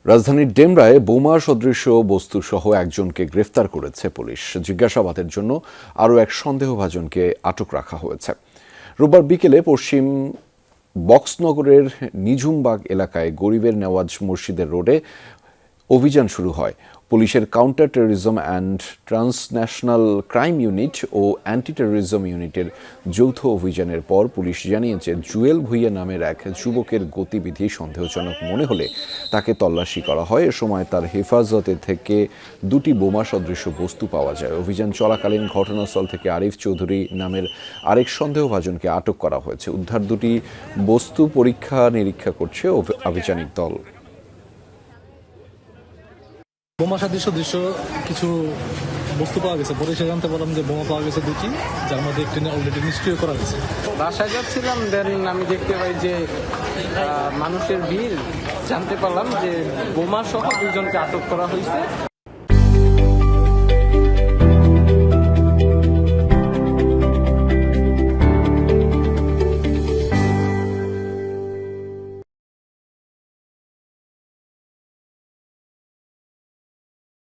রাজধানীর ডেমরায় বোমা সদৃশ বস্তুসহ একজনকে গ্রেফতার করেছে পুলিশ। জিজ্ঞাসাবাদের জন্য আরও এক সন্দেহভাজনকে আটক রাখা হয়েছে। রোববার বিকেলে পশ্চিম বক্সনগরের নিঝুমবাগ এলাকায় গরিবের নেওয়াজ মসজিদের রোডে অভিযান শুরু হয়। পুলিশের counter terrorism and transnational crime unit ও অ্যান্টি টেরোরিজম ইউনিটের যৌথ অভিযানের পর পুলিশ জানিয়েছে, জুয়েল ভুইয়া নামের এক যুবকের গতিবিধি সন্দেহজনক মনে হলে তাকে তল্লাশি করা হয়। এ সময় তার হেফাজতে থেকে দুটি বোমা সদৃশ বস্তু পাওয়া যায়। অভিযান চলাকালীন ঘটনাস্থল থেকে আরিফ চৌধুরী নামের আরেক সন্দেহভাজনকে আটক করা হয়েছে। উদ্ধার দুটি বস্তু পরীক্ষা নিরীক্ষা করছে আভিযানিক দল। বোমা সদৃশ কিছু বস্তু পাওয়া গেছে। পরে সে জানতে পারলাম যে বোমা পাওয়া গেছে দুটি, যার মধ্যে একটি অলরেডি নিষ্ক্রিয় করা গেছে। বাসায় যাচ্ছিলাম, দেন আমি দেখতে পাই যে মানুষের ভিড়, জানতে পারলাম যে বোমা সহ দুইজনকে আটক করা হয়েছে।